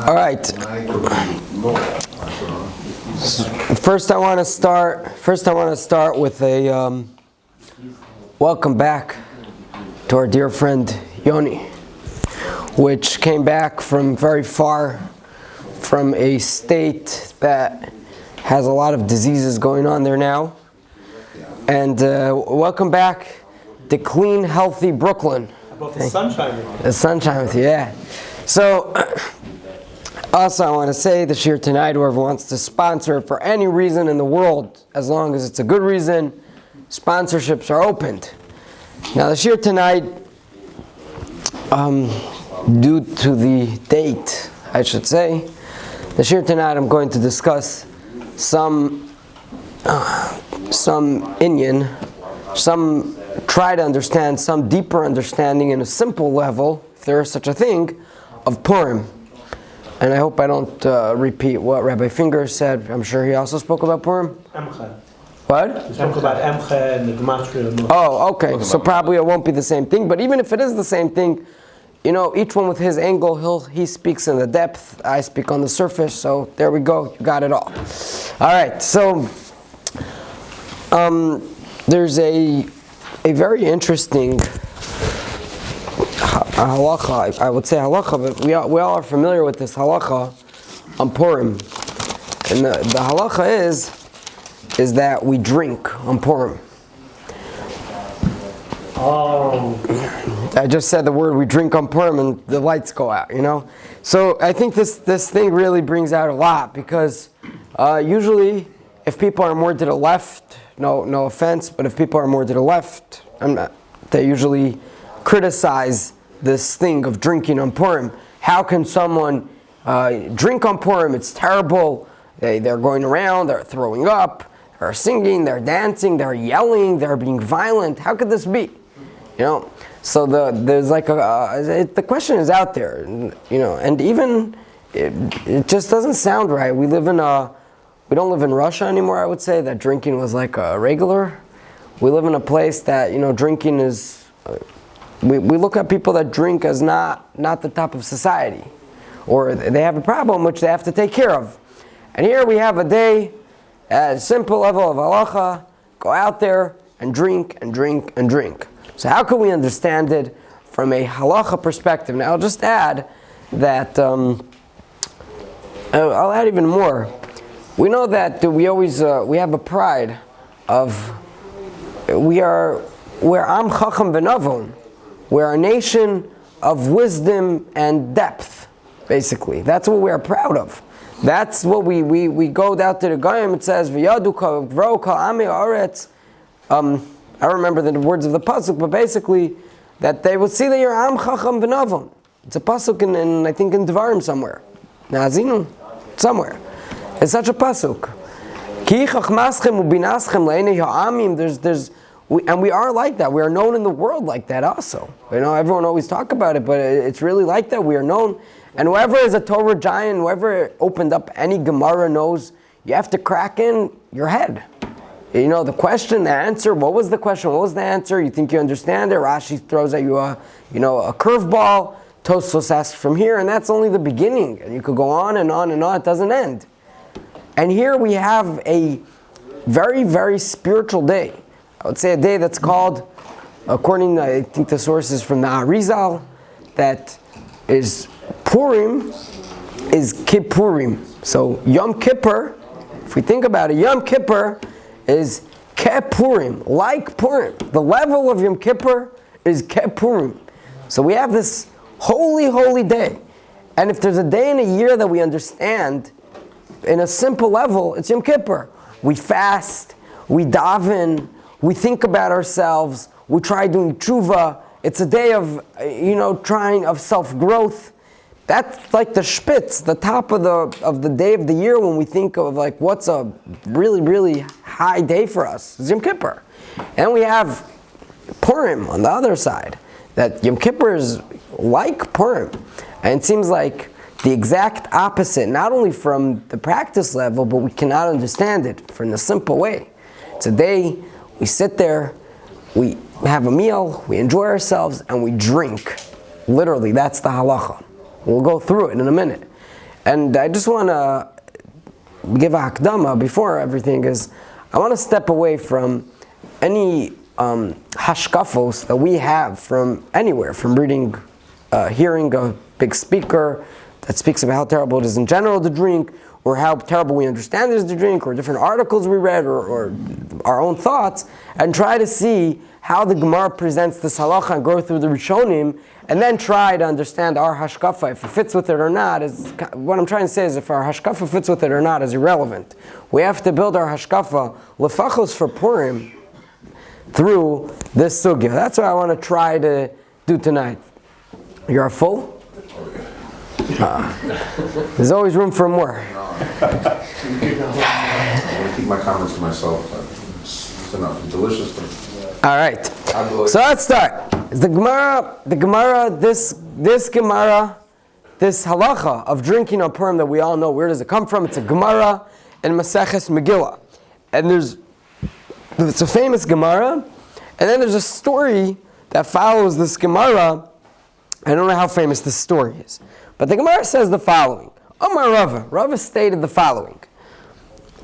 All right. First, I want to start with a welcome back to our dear friend Yoni, which came back from very far from a state that has a lot of diseases going on there now. And welcome back to clean, healthy Brooklyn. About the sunshine with you. The sunshine with you, yeah. So, also I want to say this year tonight, whoever wants to sponsor for any reason in the world, as long as it's a good reason, sponsorships are opened. Now this year tonight, due to the date, I should say, this year tonight I'm going to discuss some try to understand some deeper understanding in a simple level, if there is such a thing, of Purim. And I hope I don't repeat what Rabbi Finger said. I'm sure he also spoke about Purim. Emcha. What? He spoke about Emcha and the Gematria. Oh, okay. So probably it won't be the same thing. But even if it is the same thing, you know, each one with his angle, he speaks in the depth. I speak on the surface. So there we go. You got it all. All right. So there's a very interesting halacha, I would say halacha, but we all are familiar with this halacha on Purim. And the halacha is that we drink on Purim. Oh. I just said the word we drink on Purim and the lights go out, you know? So I think this thing really brings out a lot because usually if people are more to the left, no offense, but if people are more to the left, they usually criticize this thing of drinking on Purim. How can someone drink on Purim? It's terrible. They're going around, they're throwing up, they're singing, they're dancing, they're yelling, they're being violent. How could this be? You know. So there's like the question is out there, you know, and even it just doesn't sound right. We don't live in Russia anymore. I would say that drinking was like a regular. We live in a place that, you know, drinking is. We look at people that drink as not the top of society, or they have a problem which they have to take care of. And here we have a day at a simple level of halacha, go out there and drink and drink and drink. So how can we understand it from a halacha perspective? Now I'll just add that, I'll add even more. We know that we have a pride of, we're Am Chacham V'Navon. We're a nation of wisdom and depth, basically. That's what we're proud of. That's what we go down to the Goyim. It says, V'yadu k'vro k'ami ha'aretz. I don't remember the words of the pasuk, but basically, that they would see that you're Am Chacham V'Navon. It's a pasuk in I think in Devarim somewhere. Nazinu, somewhere. It's such a pasuk. Ki chachmaschem ubinaschem le'enei ha'amim. And we are like that. We are known in the world like that also. You know, everyone always talk about it, but it's really like that. We are known. And whoever is a Torah giant, whoever opened up any Gemara knows you have to crack in your head. You know, the question, the answer, what was the question, what was the answer? You think you understand it? Rashi throws at you a curveball. Tosfos asks from here, and that's only the beginning. And you could go on and on and on. It doesn't end. And here we have a very, very spiritual day. I would say a day that's called, according to, I think the source is from the Arizal, that is Purim, is Kippurim. So Yom Kippur, if we think about it, Yom Kippur is Kippurim, like Purim. The level of Yom Kippur is Kippurim. So we have this holy, holy day. And if there's a day in a year that we understand in a simple level, it's Yom Kippur. We fast, we daven, we think about ourselves. We try doing tshuva. It's a day of, of self-growth. That's like the spitz, the top of the day of the year when we think of like what's a really, really high day for us. It's Yom Kippur. And we have Purim on the other side. That Yom Kippur is like Purim. And it seems like the exact opposite, not only from the practice level, but we cannot understand it from the simple way. It's a day we sit there, we have a meal, we enjoy ourselves, and we drink. Literally, that's the halacha. We'll go through it in a minute. And I just want to give a hakdama before everything is, I want to step away from any hashkafos that we have from anywhere, from reading, hearing a big speaker that speaks about how terrible it is in general to drink, or how terrible we understand it is to drink, or different articles we read, or our own thoughts, and try to see how the Gemara presents this halacha and go through the Rishonim, and then try to understand our hashkafa, if it fits with it or not. What I'm trying to say is if our hashkafa fits with it or not is irrelevant. We have to build our hashkafa, lefachos for Purim, through this sugya. That's what I want to try to do tonight. You're full? There's always room for more. I'm going to keep my comments to myself. It's enough. It's delicious. All right. So let's start. The Gemara, this Gemara, this halacha of drinking on Purim that we all know, where does it come from? It's a Gemara in Maseches Megillah. And it's a famous Gemara, and then there's a story that follows this Gemara. I don't know how famous this story is. But the Gemara says the following. Omar Rava stated the following.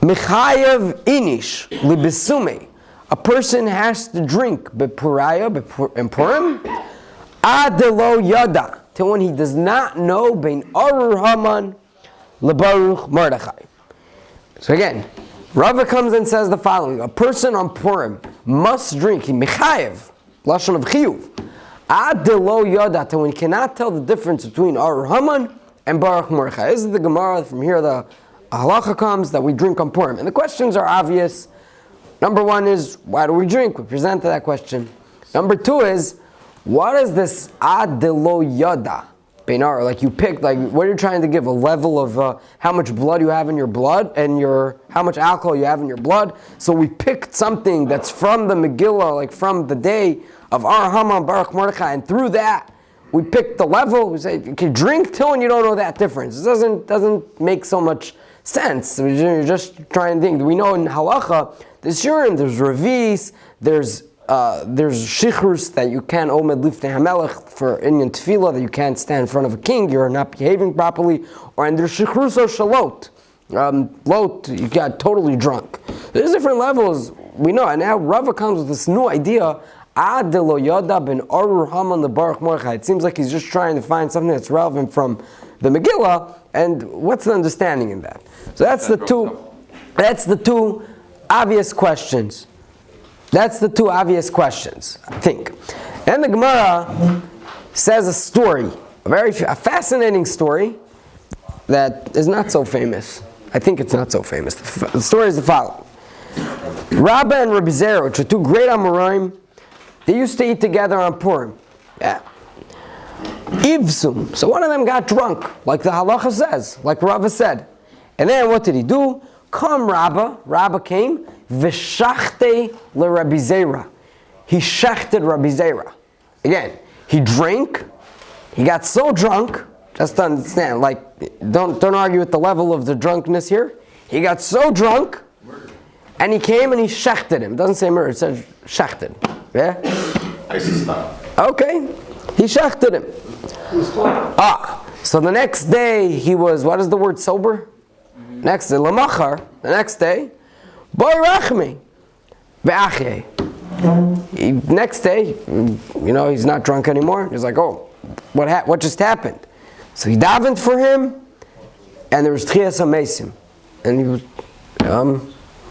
Mechayev inish libisume. A person has to drink bepuraya, in Purim, adelo yada, till when he does not know bein arur haman lebaruch Mordechai. So again, Rava comes and says the following. A person on Purim must drink, mechayev, lashon of chiyuv, adelo yada, till when he cannot tell the difference between arur haman and baruch Mordechai. This is the Gemara. From here the halacha comes that we drink on Purim. And the questions are obvious. Number one is, why do we drink? We presented that question. Number two is, what is this ad de lo yada? Beinar, like you picked, like what are you trying to give? A level of how much blood you have in your blood and how much alcohol you have in your blood. So we picked something that's from the Megillah, like from the day of Ar Haman Baruch Mordechai, and through that we picked the level. We say, you can drink till when you don't know that difference. It doesn't make so much sense. You're just trying to think. We know in halacha, there's shurim, there's revis, there's shichrus that you can't omed liftei hamelech for inyan tefillah, that you can't stand in front of a king, you're not behaving properly, and there's shichrus or shalot, lot, you got totally drunk. There's different levels, we know, and now Rava comes with this new idea, ad de lo yada ben arur haman lebaruch Mordechai. It seems like he's just trying to find something that's relevant from the Megillah, and what's the understanding in that? So that's the two obvious questions. That's the two obvious questions, I think. And the Gemara says a story, a fascinating story that is not so famous. I think it's not so famous. The story is the following. Rabbi and Rabbi Zera, which are two great Amoraim, they used to eat together on Purim. Yeah. Ivsum. So one of them got drunk, like the halacha says, like Rava said. And then what did he do? Come Rabba came, v'shachte le Rabbi Zera. He shechted Rabbi Zera. Again, he drank, he got so drunk, just to understand, like, don't argue with the level of the drunkenness here. He got so drunk, and he came and he shechted him. It doesn't say murder, it says shechted. Yeah? I see stop. Okay, he shechted him. So the next day he was, what is the word, sober? Next day, lamachar, the next day, boy rachmi, ve'achye. Next day, he's not drunk anymore. He's like, oh, what just happened? So he davened for him, and there was tchias hamesim. And he was,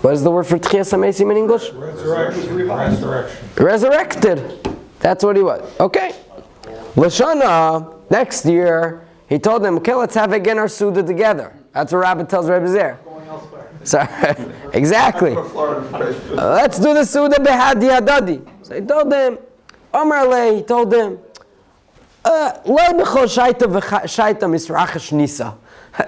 what is the word for tchias hamesim in English? Resurrection. Resurrected. That's what he was. Okay. Lashana, next year, he told them, okay, let's have again our Suda together. That's what Rabbi tells Rabbi Zer. So, exactly. Let's do the Suda behadi hadadi. So he told them, Omar Le, he told them,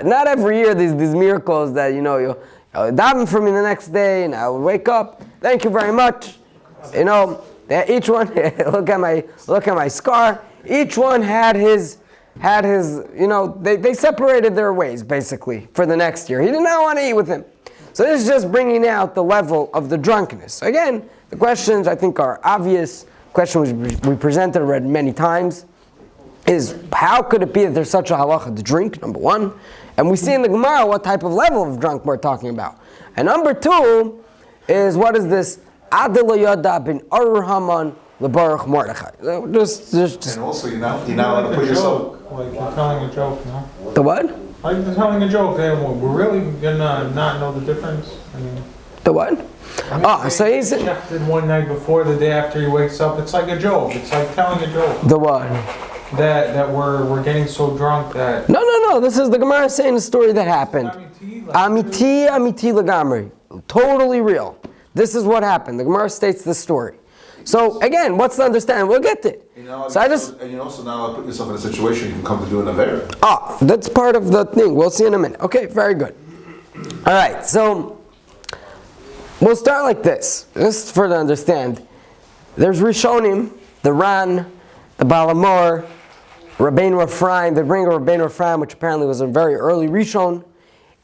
not every year these miracles that, you daven for me the next day, and I would wake up, thank you very much. Each one, look at my scar. Each one had his, they separated their ways, basically, for the next year. He did not want to eat with him. So this is just bringing out the level of the drunkenness. So again, the questions, I think, are obvious. Questions we presented, read many times. is how could it be that there's such a halacha to drink, number one, and we see in the Gemara what type of level of drunk we're talking about. And number two is what is this? Adela Yada bin Arur Haman leBaruch Mordechai. Just. And also, you're not allowed to put yourself. Like you're telling a joke, no? The what? Like you're telling a joke. We're really gonna not know the difference. I mean, The what? So he's chef did one night before, the day after he wakes up. It's like a joke. It's like telling a joke. the what? That we're getting so drunk that. No. This is the Gemara saying the story that happened. Amiti legamri. Totally real. This is what happened. The Gemara states this story. So again, what's the understanding? We'll get it. And you also now put yourself in a situation you can come to do an avera. That's part of the thing. We'll see in a minute. Okay, very good. All right, so we'll start like this. Just for to understand, there's Rishonim, the Ran, the Balamor, Rabbeinu Ephraim, the bringer of Rabbeinu Ephraim, which apparently was a very early Rishon,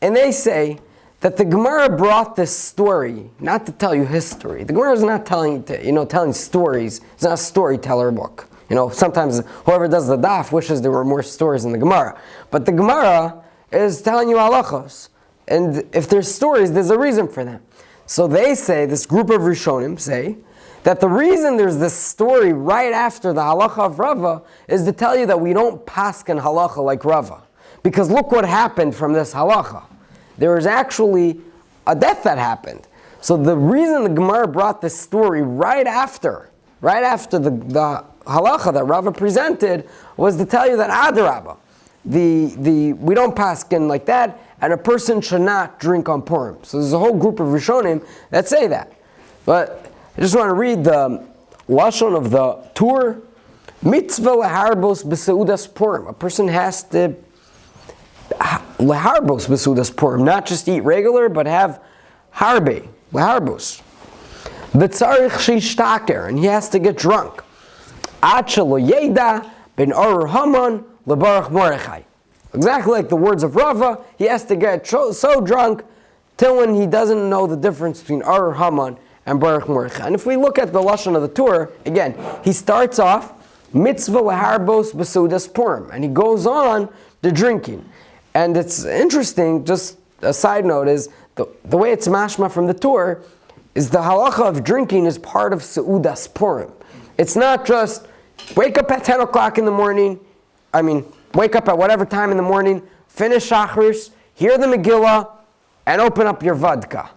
and they say that the Gemara brought this story not to tell you history. The Gemara is not telling stories. It's not a storyteller book. Sometimes whoever does the daf wishes there were more stories in the Gemara, but the Gemara is telling you halachos, and if there's stories, there's a reason for them. So they say, this group of Rishonim say, that the reason there's this story right after the halacha of Rava is to tell you that we don't paskin halacha like Rava. Because look what happened from this halacha. There was actually a death that happened. So the reason the Gemara brought this story right after the halacha that Rava presented was to tell you that Adarabba, we don't paskin like that, and a person should not drink on Purim. So there's a whole group of Rishonim that say that. But I just want to read the lashon of the Tur. Mitzvah leharbos b'seudas Purim. A person has to leharbos b'seudas Purim, not just eat regular, but have harbe, leharbos. V'tzarich shishtaker, and he has to get drunk. Ad shelo yeda ben Arur Haman leBaruch Mordechai. Exactly like the words of Rava, he has to get so drunk till when he doesn't know the difference between Arur Haman and Baruch Mordechai. And if we look at the lashon of the Torah, again, he starts off mitzvah leharbos b'seudas Purim, and he goes on to drinking. And it's interesting, just a side note, is the way it's mashma from the Torah is the halacha of drinking is part of seudas Purim. It's not just wake up at 10 o'clock in the morning, wake up at whatever time in the morning, finish Shacharis, hear the Megillah, and open up your vodka.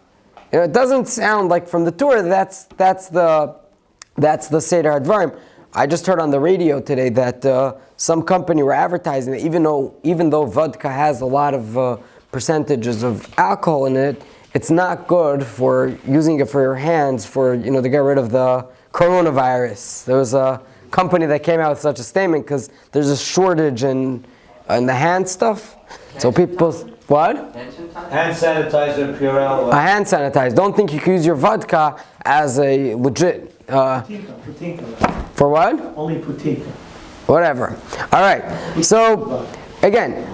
It doesn't sound like from the Torah that's the Seder HaDvarim. I just heard on the radio today that some company were advertising that even though vodka has a lot of percentages of alcohol in it, it's not good for using it for your hands to get rid of the coronavirus. There was a company that came out with such a statement because there's a shortage in the hand stuff. So people, what? Hand sanitizer, Purell. A hand sanitizer. Don't think you can use your vodka as a legit. Putika. For what? Only putika. Whatever. All right. So again,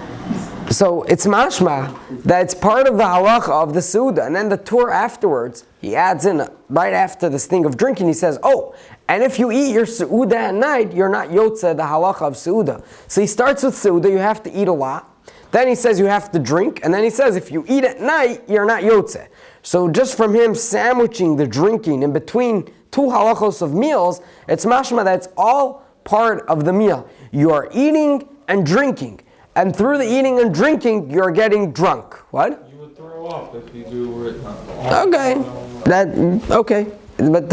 it's mashma that it's part of the halacha of the seuda, and then the Torah afterwards he adds in right after this thing of drinking. He says, and if you eat your seuda at night, you're not yotze the halacha of seuda. So he starts with seuda. You have to eat a lot. Then he says you have to drink, and then he says if you eat at night, you're not yotze. So just from him sandwiching the drinking in between two halachos of meals, it's mashma that it's all part of the meal. You are eating and drinking, and through the eating and drinking, you're getting drunk. What? You would throw up if you do it. Okay. But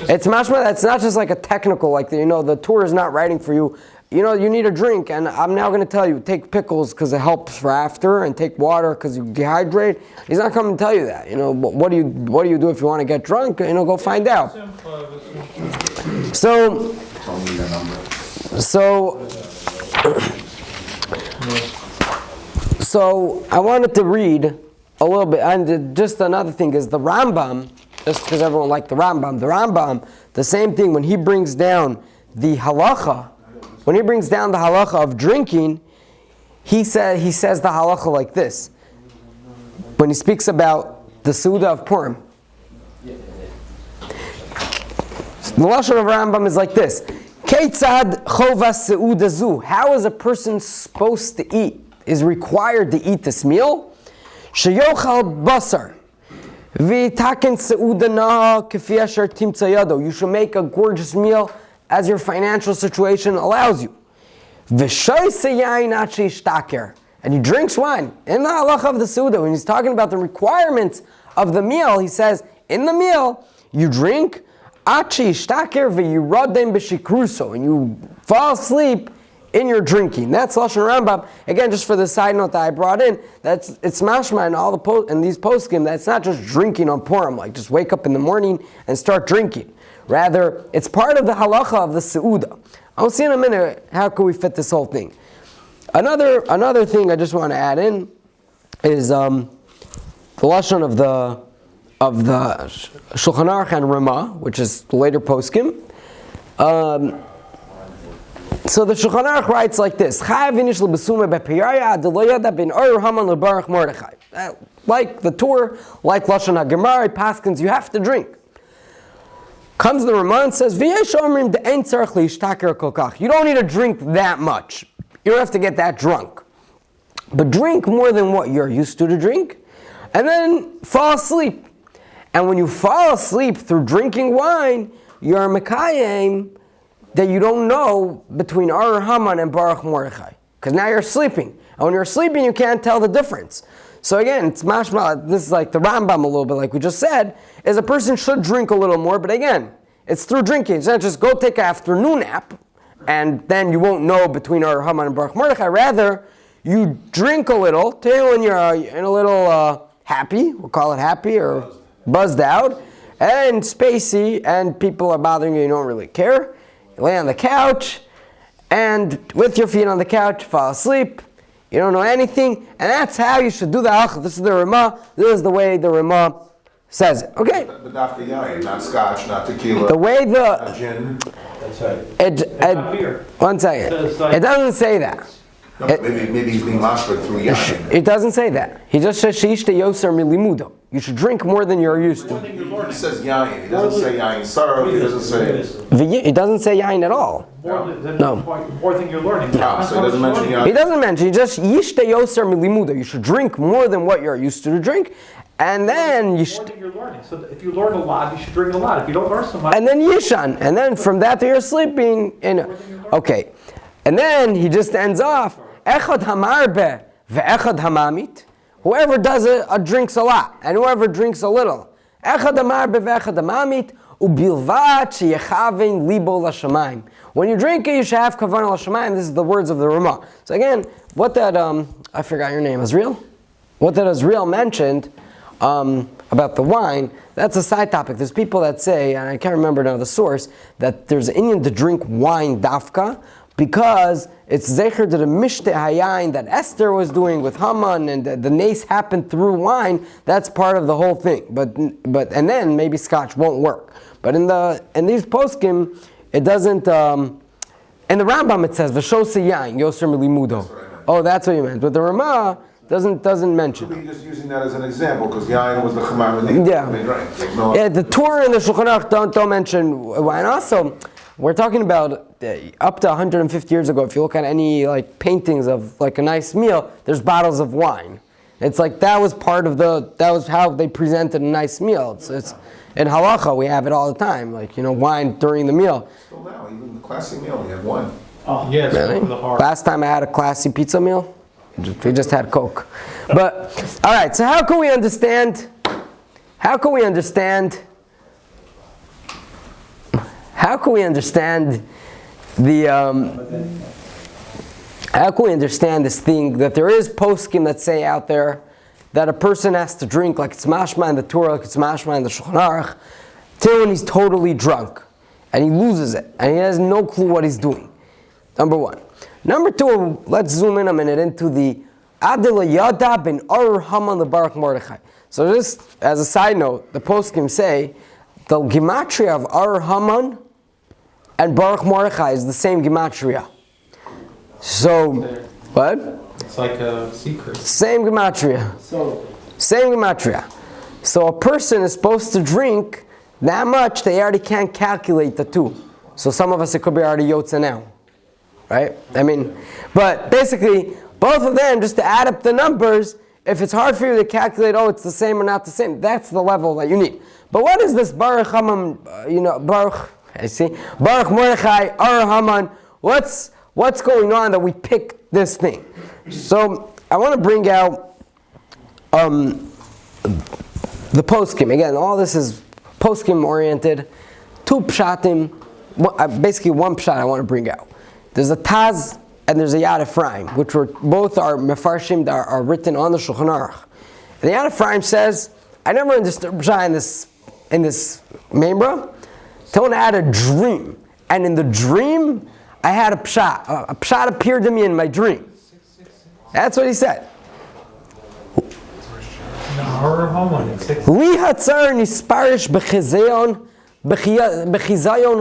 it's mashma that's not just like a technical, the Torah is not writing for you. You need a drink, and I'm now going to tell you, take pickles because it helps for after, and take water because you dehydrate. He's not coming to tell you that. What do you do if you want to get drunk? Go find out. So I wanted to read a little bit, and just another thing is the Rambam, just because everyone liked the Rambam, the same thing, when he brings down the halacha of drinking, he says the halacha like this. When he speaks about the Seuda of Purim, the lashon of Rambam is like this: Ketzad chova seuda zu. How is a person supposed to eat? Is required to eat this meal? Sheyochal basar. V'taken seuda na kefi asher timtza yado. You should make a gorgeous meal as your financial situation allows you. V'shoyse yain achi shtaker. And he drinks wine. In the halacha of the seuda, when he's talking about the requirements of the meal, he says, in the meal, you drink achi shtaker v'yirodem b'shikruso, and you fall asleep in your drinking. That's Lashon Rambam. Again, just for the side note that I brought in, it's mashma in all the in these poskim. That's not just drinking on Purim, like just wake up in the morning and start drinking. Rather, it's part of the halacha of the seuda. I'll see in a minute how can we fit this whole thing. Another thing I just want to add in is the lashon of the Shulchan Aruch and Ramah, which is the later poskim. So the Shulchan Aruch writes like this: like the Torah, like lashon haGemara, paskins, you have to drink. Comes the Ramah and says, you don't need to drink that much. You don't have to get that drunk. But drink more than what you're used to drink, and then fall asleep. And when you fall asleep through drinking wine, you're Mekayim that you don't know between Ar Haman and Baruch Mordechai. Because now you're sleeping. And when you're sleeping, you can't tell the difference. So again, it's mashma, this is like the Rambam a little bit, like we just said, is a person should drink a little more, but again, it's through drinking. It's not just go take an afternoon nap, and then you won't know between Ar Haman and Baruch Mordechai. Rather, you drink a little, till when you're in a little happy, we'll call it happy, or buzzed out, and spacey, and people are bothering you, you don't really care. You lay on the couch, and with your feet on the couch, fall asleep. You don't know anything, and that's how you should do the halacha. This is the Ramah. This is the way the Ramah says it. Okay. But not the yain, not scotch, not tequila. The way not gin. That's right. Not beer. One second. It doesn't say that. No, maybe he's being mashped through yain. It doesn't say that. He just says sheishte yoser milimudo. You should drink more than you're used to. He says yain. He doesn't say yain sarah. He doesn't say. It doesn't say yain at all. No. More than you're learning. So he doesn't mention yain. He doesn't mention. He just yishte yoser milimudo. You should drink more than what you're used to drink, and then you More than you're learning. So if you learn a lot, you should drink a lot. If you don't learn so much, and then yishan, and then from that you're sleeping. Okay, and then he just ends off. Echad hamarbe ve'echad hamamit. Whoever does it drinks a lot, and whoever drinks a little. Echad hamarbe ve'echad hamamit ubilvat sheyechaven libo l'shamayim. When you drink it, you should have kavanah l'shamayim. This is the words of the Ramah. So again, what that I forgot your name, Azriel. What that Azriel mentioned about the wine, that's a side topic. There's people that say, and I can't remember now the source, that there's an Indian to drink wine dafka, because it's zecher to the mishte hayayin that Esther was doing with Haman, and the nace happened through wine. That's part of the whole thing. But and then maybe scotch won't work. But in these poskim, it doesn't. In the Rambam it says v'shose yayin yoser milimudo. Oh, that's what you meant. But the Ramah doesn't mention. We're just using that as an example because yain was the chamar they drank. Yeah, the Torah and the Shulchan Aruch don't mention wine. Also, we're talking about up to 150 years ago. If you look at any like paintings of like a nice meal, there's bottles of wine. It's like that was how they presented a nice meal. It's in halacha we have it all the time, like wine during the meal. Still now, even the classy meal, we have wine. oh yeah, it's Really? over the heart. Last time I had a classy pizza meal, we just had Coke. But all right, so how can we understand? How can we understand this thing that there is poskim that say out there that a person has to drink like it's mashma in the Torah, like it's mashma in the Shulchan Aruch, till when he's totally drunk and he loses it and he has no clue what he's doing. Number one. Number two, let's zoom in a minute into the Adila Yada ben Ar Haman leBaruch Mordechai. So just as a side note, the poskim say the gematria of Ar Haman and Baruch Mordechai is the same gematria. So, what? It's like a secret. Same gematria. Same gematria. So a person is supposed to drink that much, they already can't calculate the two. So some of us, it could be already Yotze now. Right? I mean, but basically, both of them, just to add up the numbers, if it's hard for you to calculate, it's the same or not the same, that's the level that you need. But what is this Baruch Haman, Baruch Mordechai, Ar Haman, what's going on that we pick this thing? So, I want to bring out the poskim. Again, all this is poskim oriented. Two pshatim, basically one pshat I want to bring out. There's a Taz and there's a Yad Ephraim, which both are mefarshim that are written on the Shulchan Aruch. And the Yad Ephraim says, I never understood pshat in this memra till I had a dream, and in the dream I had a pshat. A pshat appeared to me in my dream. That's what he said. Li hatzar nisparish b'chizayon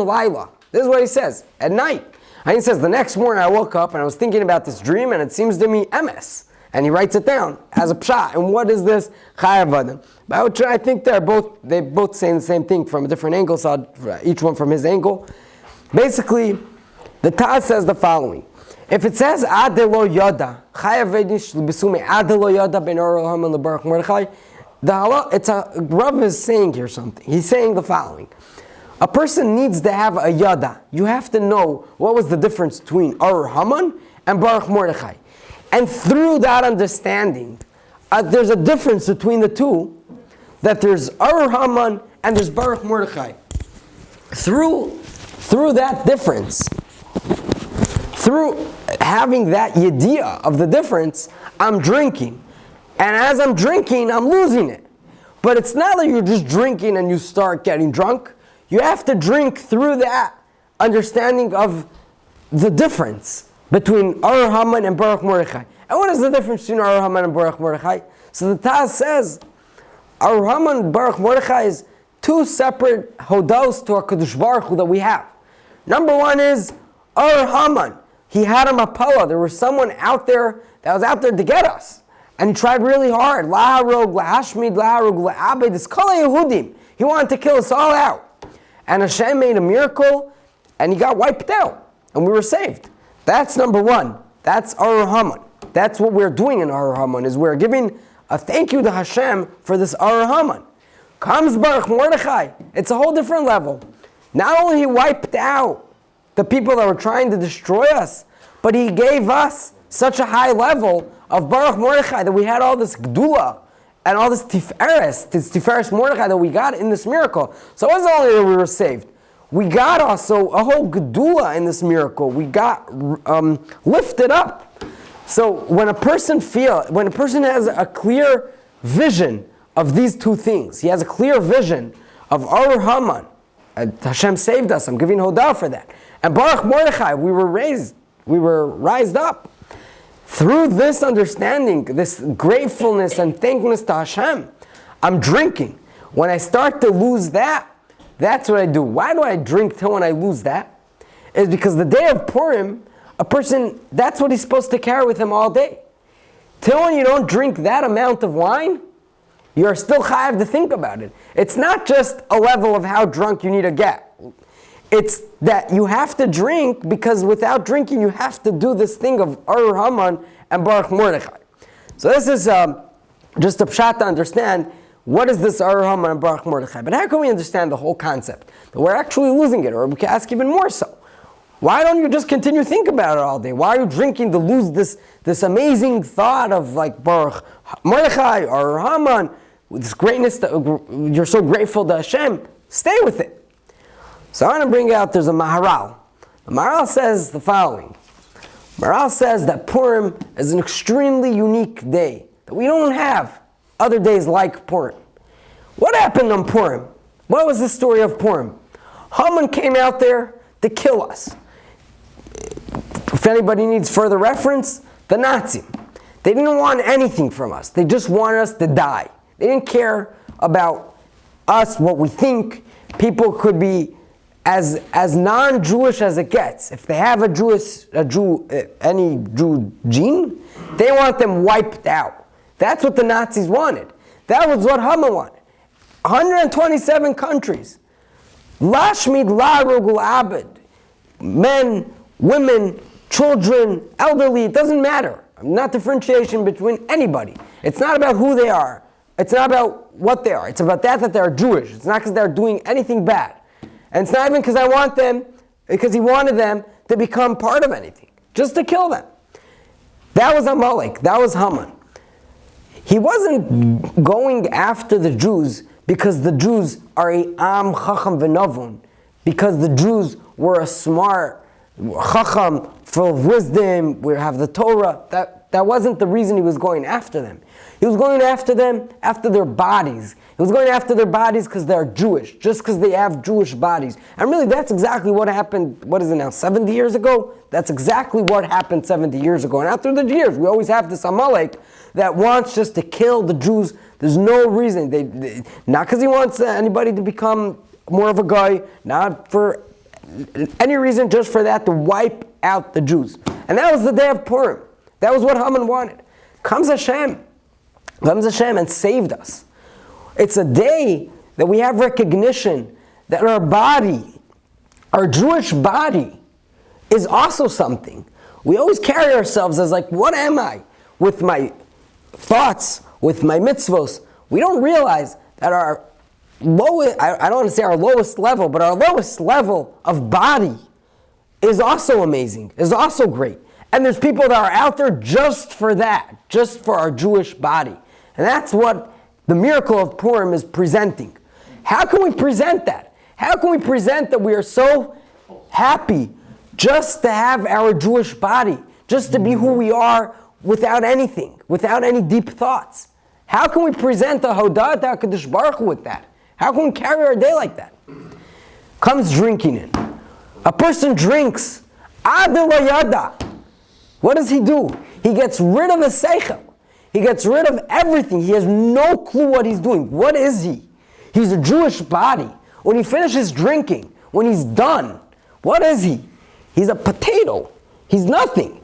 laila. This is what he says at night. And he says, the next morning I woke up and I was thinking about this dream, and it seems to me emes. And he writes it down as a pshat. And what is this? Chayav adam. But I think they both saying the same thing from a different angle, so each one from his angle. Basically, the Taz says the following. If it says adelo yada, chayav vedish l'bisume adelo yada ben Or Haman leBaruch Mordechai, Rav is saying here something. He's saying the following. A person needs to have a yada. You have to know what was the difference between Or Haman and Baruch Mordechai. And through that understanding, there's a difference between the two, that there's Or Haman and there's Baruch Mordechai. Through that difference, through having that yediyah of the difference, I'm drinking. And as I'm drinking, I'm losing it. But it's not that you're just drinking and you start getting drunk. You have to drink through that understanding of the difference between Or Haman and Baruch Mordechai. And what is the difference between Or Haman and Baruch Mordechai? So the Taz says, Or Haman and Baruch Mordechai is two separate hodos to HaKadosh Baruch Hu that we have. Number one is Or Haman. He had a mapala. There was someone out there that was out there to get us. And he tried really hard. Laharog, lahashmid, laharog, lahabed. It's kol Yehudim. He wanted to kill us all out. And Hashem made a miracle, and he got wiped out. And we were saved. That's number one. That's Or Haman. That's what we're doing in Or Haman, is we're giving a thank you to Hashem for this Or Haman. Comes Baruch Mordechai. It's a whole different level. Not only he wiped out the people that were trying to destroy us, but he gave us such a high level of Baruch Mordechai that we had all this Gdula and all this Tiferes Mordechai that we got in this miracle. So it wasn't only that we were saved. We got also a whole Gedula in this miracle. We got lifted up. So when a person has a clear vision of these two things, he has a clear vision of Or Haman, Hashem saved us, I'm giving Hodah for that. And Baruch Mordechai, we were rised up. Through this understanding, this gratefulness and thankfulness to Hashem, I'm drinking. When I start to lose that, that's what I do. Why do I drink till when I lose that? It's because the day of Purim, a person, that's what he's supposed to carry with him all day. Till when you don't drink that amount of wine, you're still chayav to think about it. It's not just a level of how drunk you need to get. It's that you have to drink, because without drinking you have to do this thing of Or Haman and Baruch Mordechai. So this is just a pshat to understand what is this Or Haman and Baruch Mordechai. But how can we understand the whole concept? That we're actually losing it, or we can ask even more so. Why don't you just continue to think about it all day? Why are you drinking to lose this amazing thought of like Baruch Mordechai or Haman, with this greatness that you're so grateful to Hashem? Stay with it. So I want to bring out, there's a Maharal. The Maharal says the following. Maharal says that Purim is an extremely unique day, that we don't have other days like Purim. What happened on Purim? What was the story of Purim? Haman came out there to kill us. If anybody needs further reference, the Nazis. They didn't want anything from us. They just wanted us to die. They didn't care about us, what we think. People could be as non-Jewish as it gets. If they have any Jew gene, they want them wiped out. That's what the Nazis wanted. That was what Haman wanted. 127 countries. Lashmid la rugul abed. men, women, children, elderly, it doesn't matter. Not differentiation between anybody. It's not about who they are. It's not about what they are. It's about that they're Jewish. It's not because they're doing anything bad. And it's not even because I want them, because he wanted them to become part of anything. Just to kill them. That was Amalek. That was Haman. He wasn't going after the Jews because the Jews are a Am Chacham V'Navun. Because the Jews were a smart Chacham, full of wisdom, we have the Torah. That wasn't the reason he was going after them. He was going after them after their bodies. He was going after their bodies because they're Jewish, just because they have Jewish bodies. And really, that's exactly what happened, what is it now, 70 years ago? That's exactly what happened 70 years ago. And after the years, we always have this Amalek that wants just to kill the Jews. There's no reason. Not because he wants anybody to become more of a guy, not for any reason, just for that, to wipe out the Jews. And that was the day of Purim. That was what Haman wanted. Comes Hashem and saved us. It's a day that we have recognition that our body, our Jewish body, is also something. We always carry ourselves as like, what am I? With my thoughts, with my mitzvos. We don't realize that our lowest, I don't want to say our lowest level, but our lowest level of body is also amazing, is also great. And there's people that are out there just for that, just for our Jewish body. And that's what the miracle of Purim is presenting. How can we present that? How can we present that we are so happy just to have our Jewish body, just to be who we are without anything, without any deep thoughts? How can we present a Hodat HaKadosh Baruch Hu with that? How can we carry our day like that? Comes drinking in. A person drinks. Adela Yada. What does he do? He gets rid of his seichel. He gets rid of everything. He has no clue what he's doing. What is he? He's a Jewish body. When he finishes drinking, when he's done, what is he? He's a potato. He's nothing.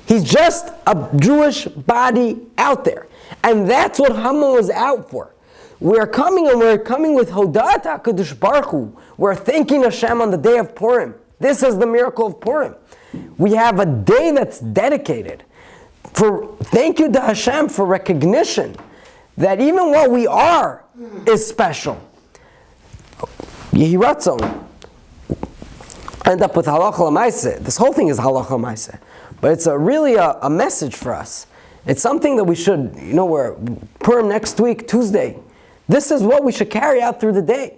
He's just a Jewish body out there. And that's what Haman was out for. We're coming with Hodat HaKadosh Baruch Hu. We're thanking Hashem on the day of Purim. This is the miracle of Purim. We have a day that's dedicated for thank you to Hashem for recognition that even what we are is special. Yehi Ratzon. End up with halacha l'maaseh. This whole thing is halacha l'maaseh, but it's really a message for us. It's something that we should, we're Purim next week, Tuesday. This is what we should carry out through the day.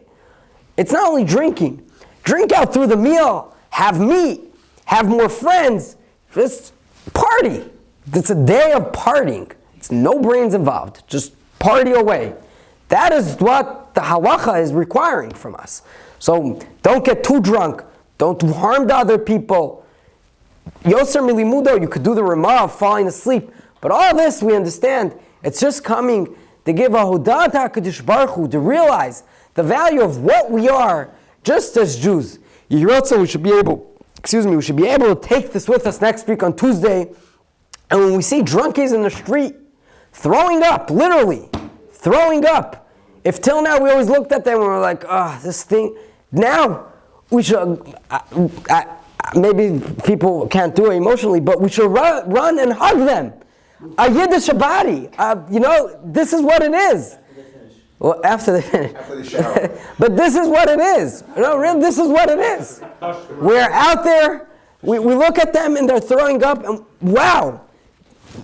It's not only drinking. Drink out through the meal. Have meat. Have more friends. Just party. It's a day of partying. It's no brains involved. Just party away. That is what the halacha is requiring from us. So don't get too drunk. Don't harm to other people. Yoser milimudo, you could do the Ramah of falling asleep. But all this we understand, it's just coming to give a Hodat HaKadosh Baruch Hu, to realize the value of what we are, just as Jews. We should be able to take this with us next week on Tuesday. And when we see drunkies in the street, throwing up, literally, throwing up. If till now we always looked at them and we were like, this thing. Now, we should, maybe people can't do it emotionally, but we should run and hug them. A Yiddish body. This is what it is. Well, after they finish. After they shower. But this is what it is. Really, this is what it is. We're out there, we look at them and they're throwing up, and wow,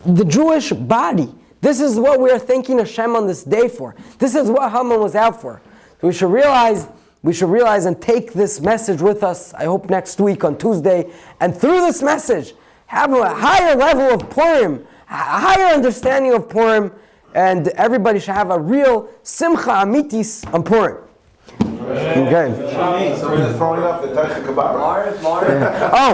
the Jewish body. This is what we are thanking Hashem on this day for. This is what Haman was out for. So we should realize and take this message with us, I hope next week on Tuesday, and through this message, have a higher level of Purim, a higher understanding of Purim, and everybody should have a real simcha amitis on Purim. Okay. So we're throwing up the Taisha Kabbalah. Oh,